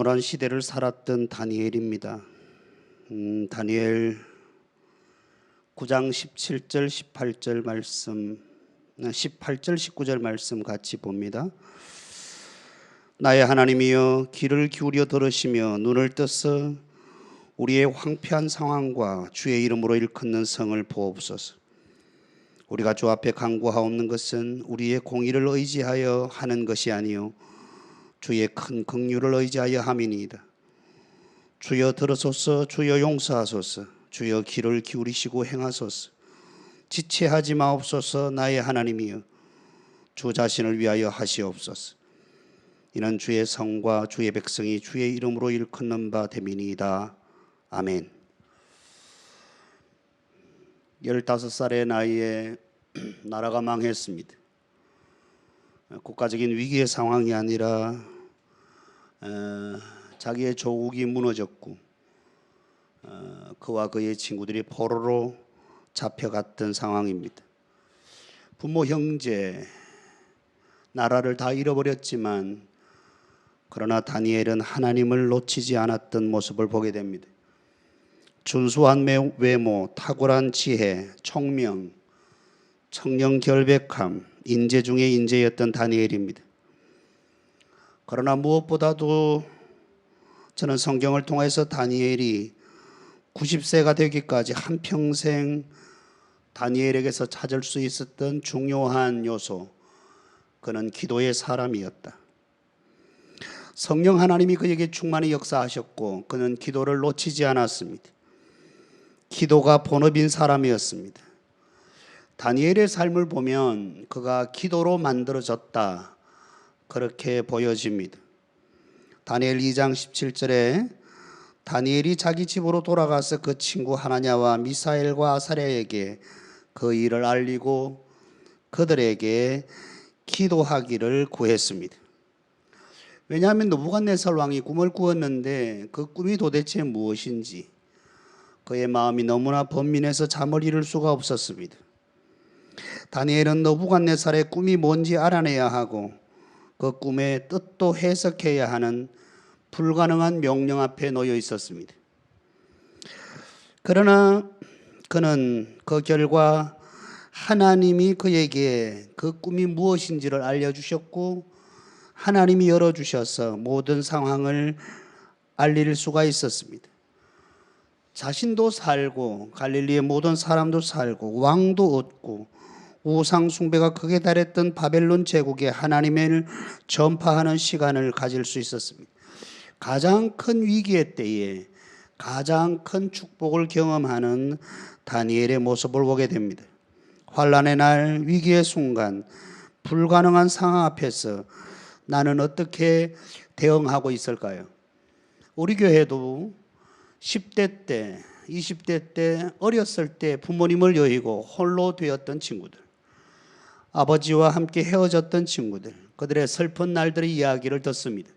암울한 시대를 살았던 다니엘입니다. 다니엘 9장 17절 18절 말씀, 18절 19절 말씀 같이 봅니다. 나의 하나님이여, 귀를 기울여 들으시며 눈을 떠서 우리의 황폐한 상황과 주의 이름으로 일컫는 성을 보옵소서. 우리가 주 앞에 간구하옵는 것은 우리의 공의를 의지하여 하는 것이 아니요 주의 큰 긍휼을 의지하여 함이니이다. 주여 들으소서. 주여 용서하소서. 주여 귀를 기울이시고 행하소서. 지체하지 마옵소서. 나의 하나님이여, 주 자신을 위하여 하시옵소서. 이는 주의 성과 주의 백성이 주의 이름으로 일컫는 바 됨이니이다. 아멘. 15살의 나이에 나라가 망했습니다. 국가적인 위기의 상황이 아니라 자기의 조국이 무너졌고 그와 그의 친구들이 포로로 잡혀갔던 상황입니다. 부모, 형제, 나라를 다 잃어버렸지만 그러나 다니엘은 하나님을 놓치지 않았던 모습을 보게 됩니다. 준수한 외모, 탁월한 지혜, 총명, 청렴 결백함, 인재 중에 인재였던 다니엘입니다. 그러나 무엇보다도 저는 성경을 통해서 다니엘이 90세가 되기까지 한평생 다니엘에게서 찾을 수 있었던 중요한 요소, 그는 기도의 사람이었다. 성령 하나님이 그에게 충만히 역사하셨고 그는 기도를 놓치지 않았습니다. 기도가 본업인 사람이었습니다. 다니엘의 삶을 보면 그가 기도로 만들어졌다, 그렇게 보여집니다. 다니엘 2장 17절에 다니엘이 자기 집으로 돌아가서 그 친구 하나냐와 미사엘과 아사랴에게 그 일을 알리고 그들에게 기도하기를 구했습니다. 왜냐하면 느부갓네살 왕이 꿈을 꾸었는데 그 꿈이 도대체 무엇인지 그의 마음이 너무나 번민해서 잠을 이룰 수가 없었습니다. 다니엘은 느부갓네살의 꿈이 뭔지 알아내야 하고 그 꿈의 뜻도 해석해야 하는 불가능한 명령 앞에 놓여 있었습니다. 그러나 그는 그 결과 하나님이 그에게 그 꿈이 무엇인지를 알려주셨고 하나님이 열어주셔서 모든 상황을 알릴 수가 있었습니다. 자신도 살고 갈릴리의 모든 사람도 살고 왕도 얻고 우상 숭배가 극에 달했던 바벨론 제국에 하나님을 전파하는 시간을 가질 수 있었습니다. 가장 큰 위기의 때에 가장 큰 축복을 경험하는 다니엘의 모습을 보게 됩니다. 환난의 날, 위기의 순간, 불가능한 상황 앞에서 나는 어떻게 대응하고 있을까요? 우리 교회도 10대 때, 20대 때, 어렸을 때 부모님을 여의고 홀로 되었던 친구들, 아버지와 함께 헤어졌던 친구들, 그들의 슬픈 날들의 이야기를 듣습니다.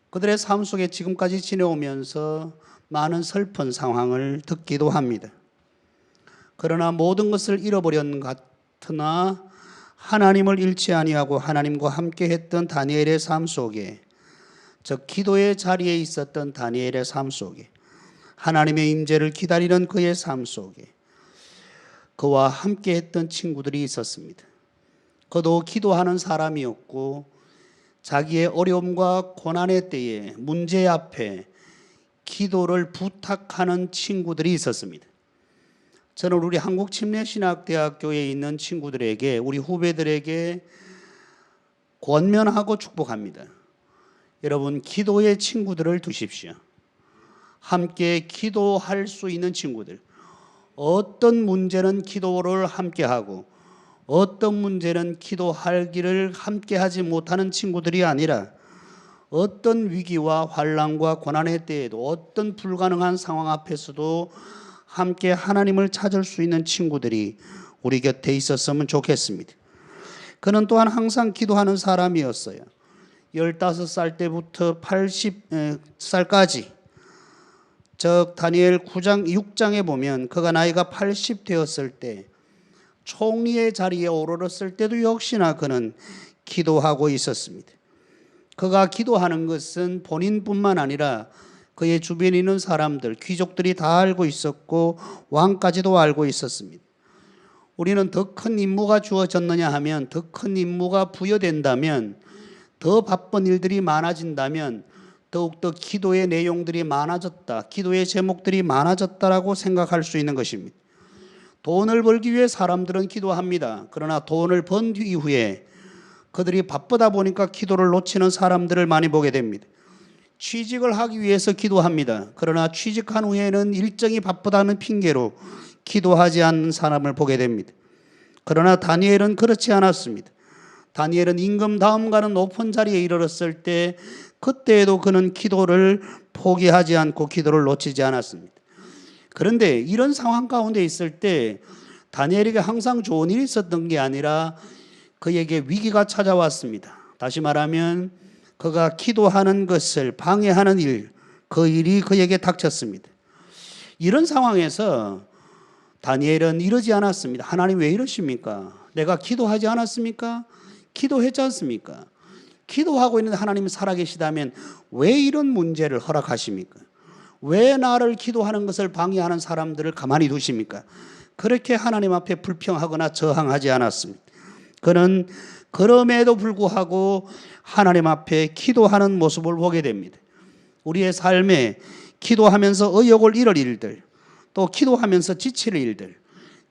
그들의 삶 속에 지금까지 지내오면서 많은 슬픈 상황을 듣기도 합니다. 그러나 모든 것을 잃어버린 것 같으나 하나님을 잃지 아니하고 하나님과 함께 했던 다니엘의 삶 속에, 즉 기도의 자리에 있었던 다니엘의 삶 속에, 하나님의 임재를 기다리는 그의 삶 속에 그와 함께 했던 친구들이 있었습니다. 그도 기도하는 사람이었고 자기의 어려움과 고난의 때에 문제 앞에 기도를 부탁하는 친구들이 있었습니다. 저는 우리 한국침례신학대학교에 있는 친구들에게, 우리 후배들에게 권면하고 축복합니다. 여러분, 기도의 친구들을 두십시오. 함께 기도할 수 있는 친구들. 어떤 문제는 기도를 함께 하고 어떤 문제는 기도하기를 함께 하지 못하는 친구들이 아니라 어떤 위기와 환난과 고난의 때에도 어떤 불가능한 상황 앞에서도 함께 하나님을 찾을 수 있는 친구들이 우리 곁에 있었으면 좋겠습니다. 그는 또한 항상 기도하는 사람이었어요. 15살 때부터 80살까지, 즉 다니엘 9장 6장에 보면 그가 나이가 80 되었을 때 총리의 자리에 오르렀을 때도 역시나 그는 기도하고 있었습니다. 그가 기도하는 것은 본인뿐만 아니라 그의 주변에 있는 사람들, 귀족들이 다 알고 있었고 왕까지도 알고 있었습니다. 우리는 더 큰 임무가 주어졌느냐 하면, 더 큰 임무가 부여된다면, 더 바쁜 일들이 많아진다면 더욱더 기도의 내용들이 많아졌다, 기도의 제목들이 많아졌다라고 생각할 수 있는 것입니다. 돈을 벌기 위해 사람들은 기도합니다. 그러나 돈을 번 이후에 그들이 바쁘다 보니까 기도를 놓치는 사람들을 많이 보게 됩니다. 취직을 하기 위해서 기도합니다. 그러나 취직한 후에는 일정이 바쁘다는 핑계로 기도하지 않는 사람을 보게 됩니다. 그러나 다니엘은 그렇지 않았습니다. 다니엘은 임금 다음가는 높은 자리에 이르렀을 때 그때에도 그는 기도를 포기하지 않고 기도를 놓치지 않았습니다. 그런데 이런 상황 가운데 있을 때 다니엘에게 항상 좋은 일이 있었던 게 아니라 그에게 위기가 찾아왔습니다. 다시 말하면 그가 기도하는 것을 방해하는 일, 그 일이 그에게 닥쳤습니다. 이런 상황에서 다니엘은 이러지 않았습니다. 하나님 왜 이러십니까? 내가 기도하지 않았습니까? 기도했지 않습니까? 기도하고 있는 하나님이 살아계시다면 왜 이런 문제를 허락하십니까? 왜 나를 기도하는 것을 방해하는 사람들을 가만히 두십니까? 그렇게 하나님 앞에 불평하거나 저항하지 않았습니다. 그는 그럼에도 불구하고 하나님 앞에 기도하는 모습을 보게 됩니다. 우리의 삶에 기도하면서 의욕을 잃을 일들, 또 기도하면서 지칠 일들,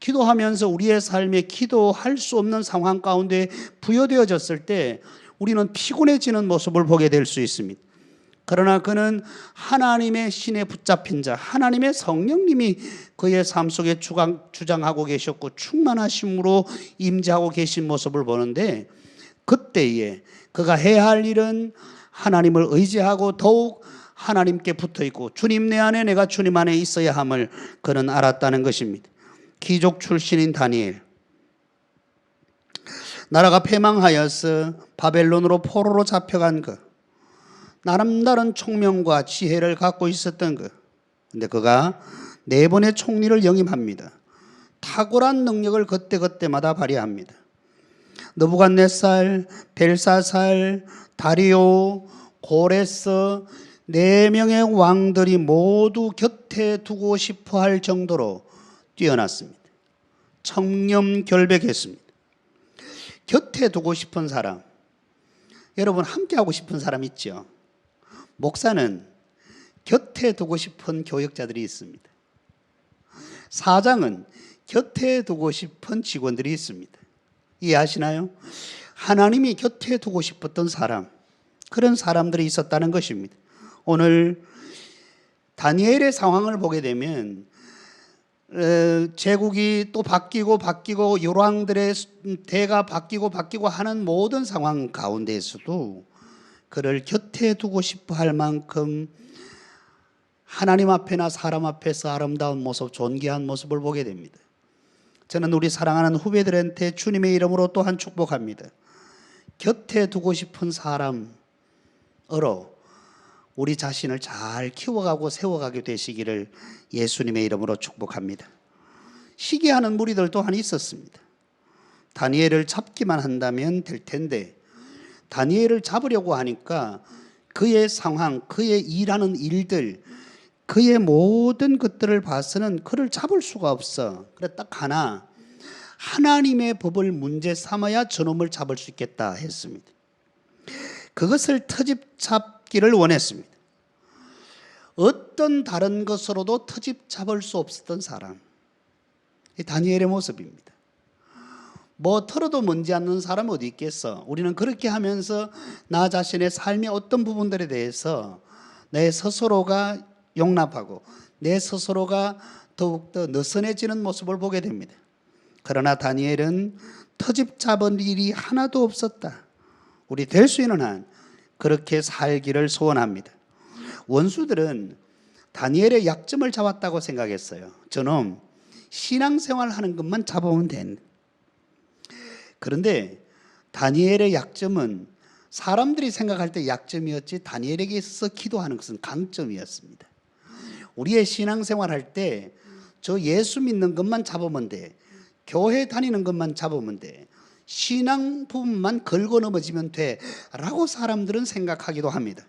기도하면서 우리의 삶에 기도할 수 없는 상황 가운데 부여되어졌을 때 우리는 피곤해지는 모습을 보게 될 수 있습니다. 그러나 그는 하나님의 신에 붙잡힌 자, 하나님의 성령님이 그의 삶 속에 주장하고 계셨고 충만하심으로 임재하고 계신 모습을 보는데, 그때에 그가 해야 할 일은 하나님을 의지하고 더욱 하나님께 붙어 있고 주님 내 안에 내가 주님 안에 있어야 함을 그는 알았다는 것입니다. 귀족 출신인 다니엘, 나라가 패망하여서 바벨론으로 포로로 잡혀간 것, 나름다른 총명과 지혜를 갖고 있었던 것. 근데 그가 4번의 총리를 영임합니다. 탁월한 능력을 그때그때마다 발휘합니다. 느부갓네살, 벨사살, 다리오, 고레스 4명의 왕들이 모두 곁에 두고 싶어 할 정도로 뛰어났습니다. 청렴결백했습니다. 곁에 두고 싶은 사람, 여러분 함께 하고 싶은 사람 있죠? 목사는 곁에 두고 싶은 교역자들이 있습니다. 사장은 곁에 두고 싶은 직원들이 있습니다. 이해하시나요? 하나님이 곁에 두고 싶었던 사람, 그런 사람들이 있었다는 것입니다. 오늘 다니엘의 상황을 보게 되면 제국이 또 바뀌고 열왕들의 대가 바뀌고 하는 모든 상황 가운데에서도 그를 곁에 두고 싶어 할 만큼 하나님 앞에나 사람 앞에서 아름다운 모습, 존귀한 모습을 보게 됩니다. 저는 우리 사랑하는 후배들한테 주님의 이름으로 또한 축복합니다. 곁에 두고 싶은 사람으로 우리 자신을 잘 키워가고 세워가게 되시기를 예수님의 이름으로 축복합니다. 시기하는 무리들 또한 있었습니다. 다니엘을 잡기만 한다면 될 텐데 다니엘을 잡으려고 하니까 그의 상황, 그의 일하는 일들, 그의 모든 것들을 봐서는 그를 잡을 수가 없어. 그래 딱 하나, 하나님의 법을 문제 삼아야 저놈을 잡을 수 있겠다 했습니다. 그것을 터집 잡기를 원했습니다. 어떤 다른 것으로도 터집 잡을 수 없었던 사람, 이 다니엘의 모습입니다. 뭐 털어도 먼지 않는 사람 어디 있겠어? 우리는 그렇게 하면서 나 자신의 삶의 어떤 부분들에 대해서 내 스스로가 용납하고 내 스스로가 더욱더 느슨해지는 모습을 보게 됩니다. 그러나 다니엘은 터집 잡은 일이 하나도 없었다. 우리 될 수 있는 한 그렇게 살기를 소원합니다. 원수들은 다니엘의 약점을 잡았다고 생각했어요. 저놈 신앙생활 하는 것만 잡으면 된. 그런데 다니엘의 약점은 사람들이 생각할 때 약점이었지 다니엘에게 있어서 기도하는 것은 강점이었습니다. 우리의 신앙생활 할 때 저 예수 믿는 것만 잡으면 돼. 교회 다니는 것만 잡으면 돼. 신앙 부분만 걸고 넘어지면 돼라고 사람들은 생각하기도 합니다.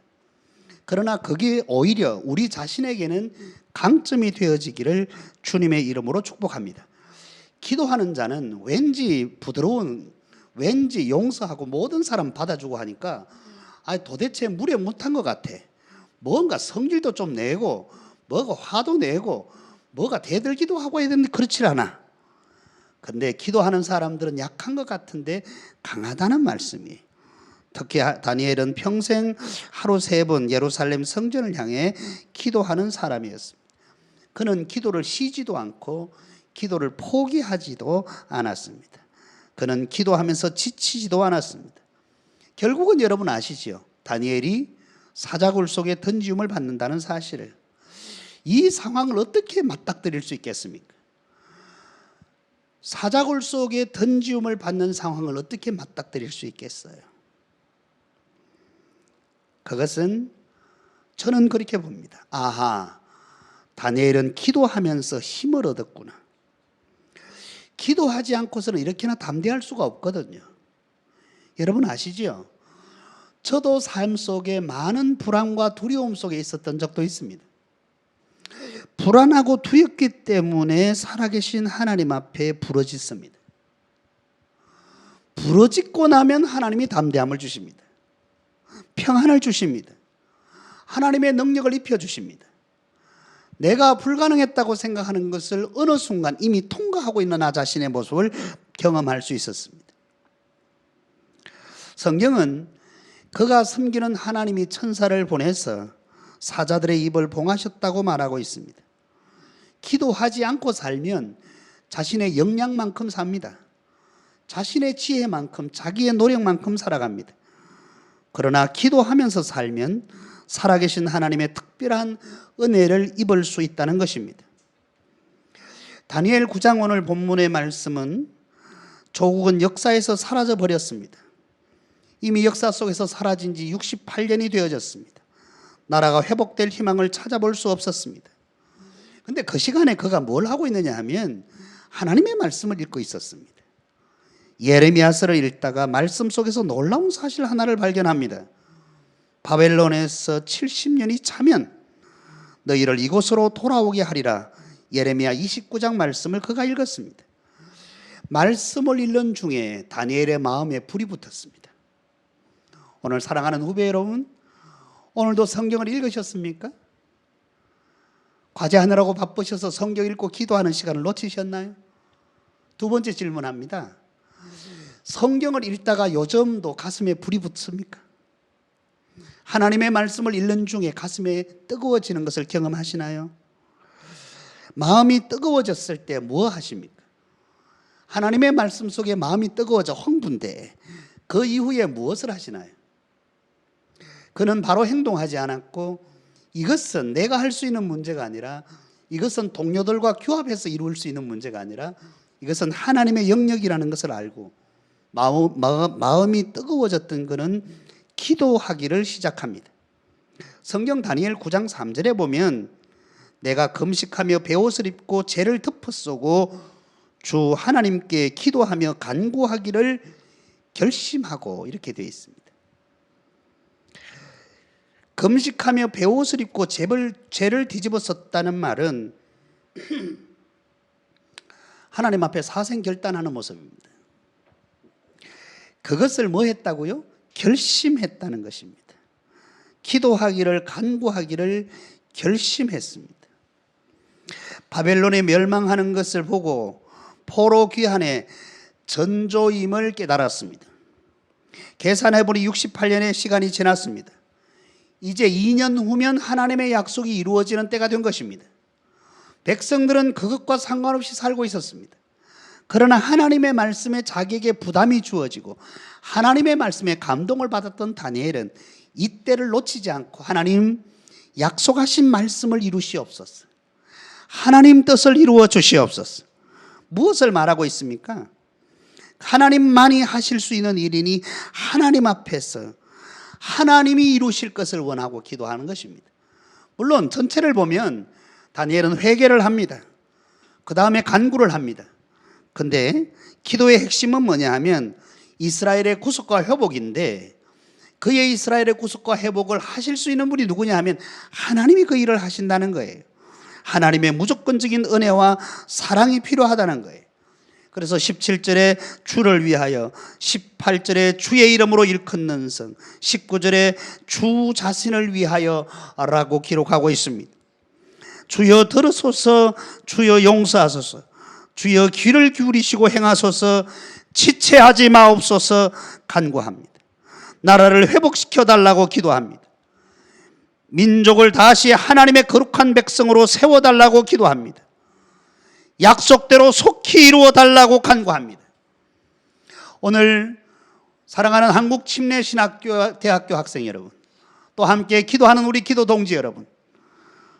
그러나 그게 오히려 우리 자신에게는 강점이 되어지기를 주님의 이름으로 축복합니다. 기도하는 자는 왠지 부드러운, 왠지 용서하고 모든 사람 받아주고 하니까 도대체 무례 못한 것 같아. 뭔가 성질도 좀 내고 뭐가 화도 내고 뭐가 대들기도 하고 해야 되는데 그렇지 않아. 근데 기도하는 사람들은 약한 것 같은데 강하다는 말씀이. 특히 다니엘은 평생 하루 3번 예루살렘 성전을 향해 기도하는 사람이었습니다. 그는 기도를 쉬지도 않고 기도를 포기하지도 않았습니다. 그는 기도하면서 지치지도 않았습니다. 결국은 여러분 아시죠? 다니엘이 사자굴 속에 던지움을 받는다는 사실을. 이 상황을 어떻게 맞닥뜨릴 수 있겠습니까? 사자굴 속에 던지움을 받는 상황을 어떻게 맞닥뜨릴 수 있겠어요? 그것은 저는 그렇게 봅니다. 아하, 다니엘은 기도하면서 힘을 얻었구나. 기도하지 않고서는 이렇게나 담대할 수가 없거든요. 여러분 아시죠? 저도 삶 속에 많은 불안과 두려움 속에 있었던 적도 있습니다. 불안하고 두렵기 때문에 살아계신 하나님 앞에 부르짖습니다. 부르짖고 나면 하나님이 담대함을 주십니다. 평안을 주십니다. 하나님의 능력을 입혀주십니다. 내가 불가능했다고 생각하는 것을 어느 순간 이미 통과하고 있는 나 자신의 모습을 경험할 수 있었습니다. 성경은 그가 섬기는 하나님이 천사를 보내서 사자들의 입을 봉하셨다고 말하고 있습니다. 기도하지 않고 살면 자신의 역량만큼 삽니다. 자신의 지혜만큼, 자기의 노력만큼 살아갑니다. 그러나 기도하면서 살면 살아계신 하나님의 특별한 은혜를 입을 수 있다는 것입니다. 다니엘 9장 오늘 본문의 말씀은 조국은 역사에서 사라져 버렸습니다. 이미 역사 속에서 사라진 지 68년이 되어졌습니다. 나라가 회복될 희망을 찾아볼 수 없었습니다. 근데 그 시간에 그가 뭘 하고 있느냐 하면 하나님의 말씀을 읽고 있었습니다. 예레미야서를 읽다가 말씀 속에서 놀라운 사실 하나를 발견합니다. 바벨론에서 70년이 차면 너희를 이곳으로 돌아오게 하리라. 예레미야 29장 말씀을 그가 읽었습니다. 말씀을 읽는 중에 다니엘의 마음에 불이 붙었습니다. 오늘 사랑하는 후배 여러분, 오늘도 성경을 읽으셨습니까? 과제하느라고 바쁘셔서 성경 읽고 기도하는 시간을 놓치셨나요? 두 번째 질문합니다. 성경을 읽다가 요즘도 가슴에 불이 붙습니까? 하나님의 말씀을 읽는 중에 가슴에 뜨거워지는 것을 경험하시나요? 마음이 뜨거워졌을 때 뭐 하십니까? 하나님의 말씀 속에 마음이 뜨거워져 흥분돼 그 이후에 무엇을 하시나요? 그는 바로 행동하지 않았고 이것은 내가 할 수 있는 문제가 아니라 이것은 동료들과 규합해서 이룰 수 있는 문제가 아니라 이것은 하나님의 영역이라는 것을 알고 마음이 뜨거워졌던 그는 기도하기를 시작합니다. 성경 다니엘 9장 3절에 보면 내가 금식하며 베옷을 입고 죄를 덮어 쓰고 주 하나님께 기도하며 간구하기를 결심하고 이렇게 되어 있습니다. 금식하며 베옷을 입고 죄를 뒤집어 썼다는 말은 하나님 앞에 사생결단하는 모습입니다. 그것을 뭐 했다고요? 결심했다는 것입니다. 기도하기를 간구하기를 결심했습니다. 바벨론에 멸망하는 것을 보고 포로 귀환의 전조임을 깨달았습니다. 계산해보니 68년의 시간이 지났습니다. 이제 2년 후면 하나님의 약속이 이루어지는 때가 된 것입니다. 백성들은 그것과 상관없이 살고 있었습니다. 그러나 하나님의 말씀에 자기에게 부담이 주어지고 하나님의 말씀에 감동을 받았던 다니엘은 이때를 놓치지 않고 하나님 약속하신 말씀을 이루시옵소서. 하나님 뜻을 이루어 주시옵소서. 무엇을 말하고 있습니까? 하나님만이 하실 수 있는 일이니 하나님 앞에서 하나님이 이루실 것을 원하고 기도하는 것입니다. 물론 전체를 보면 다니엘은 회개를 합니다. 그 다음에 간구를 합니다. 근데 기도의 핵심은 뭐냐 하면 이스라엘의 구속과 회복인데 그의 이스라엘의 구속과 회복을 하실 수 있는 분이 누구냐 하면 하나님이 그 일을 하신다는 거예요. 하나님의 무조건적인 은혜와 사랑이 필요하다는 거예요. 그래서 17절에 주를 위하여, 18절에 주의 이름으로 일컫는 성, 19절에 주 자신을 위하여 라고 기록하고 있습니다. 주여 들으소서, 주여 용서하소서, 주여 귀를 기울이시고 행하소서, 지체하지 마옵소서 간구합니다. 나라를 회복시켜 달라고 기도합니다. 민족을 다시 하나님의 거룩한 백성으로 세워달라고 기도합니다. 약속대로 속히 이루어 달라고 간구합니다. 오늘 사랑하는 한국침례신학대학교 학생 여러분, 또 함께 기도하는 우리 기도 동지 여러분,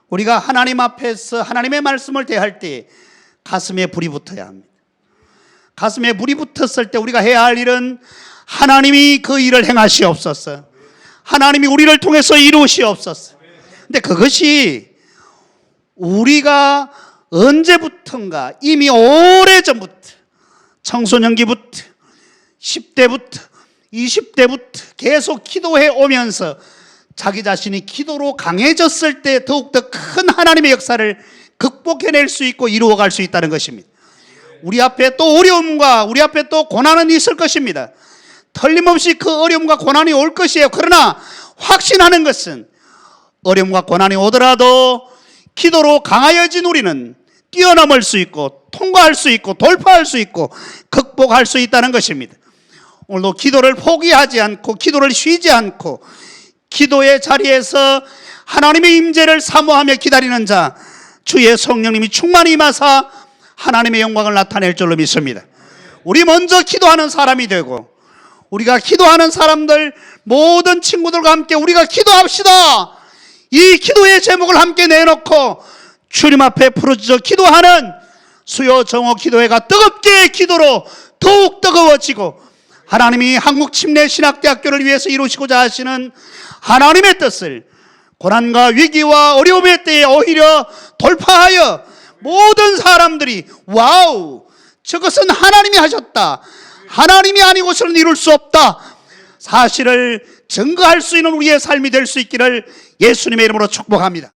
우리가 하나님 앞에서 하나님의 말씀을 대할 때 가슴에 불이 붙어야 합니다. 가슴에 불이 붙었을 때 우리가 해야 할 일은 하나님이 그 일을 행하시옵소서, 하나님이 우리를 통해서 이루시옵소서. 근데 그것이 우리가 언제부턴가 이미 오래전부터, 청소년기부터 10대부터 20대부터 계속 기도해 오면서 자기 자신이 기도로 강해졌을 때 더욱더 큰 하나님의 역사를 극복해낼 수 있고 이루어갈 수 있다는 것입니다. 우리 앞에 또 어려움과 우리 앞에 또 고난은 있을 것입니다. 틀림없이 그 어려움과 고난이 올 것이에요. 그러나 확신하는 것은 어려움과 고난이 오더라도 기도로 강하여진 우리는 뛰어넘을 수 있고 통과할 수 있고 돌파할 수 있고 극복할 수 있다는 것입니다. 오늘도 기도를 포기하지 않고 기도를 쉬지 않고 기도의 자리에서 하나님의 임재를 사모하며 기다리는 자, 주의 성령님이 충만히 임하사 하나님의 영광을 나타낼 줄로 믿습니다. 우리 먼저 기도하는 사람이 되고 우리가 기도하는 사람들 모든 친구들과 함께 우리가 기도합시다. 이 기도의 제목을 함께 내놓고 주님 앞에 부르짖어 기도하는 수요 정오 기도회가 뜨겁게 기도로 더욱 뜨거워지고 하나님이 한국침례신학대학교를 위해서 이루시고자 하시는 하나님의 뜻을 고난과 위기와 어려움의 때에 오히려 돌파하여 모든 사람들이 와우, 저것은 하나님이 하셨다, 하나님이 아니고서는 이룰 수 없다 사실을 증거할 수 있는 우리의 삶이 될 수 있기를 예수님의 이름으로 축복합니다.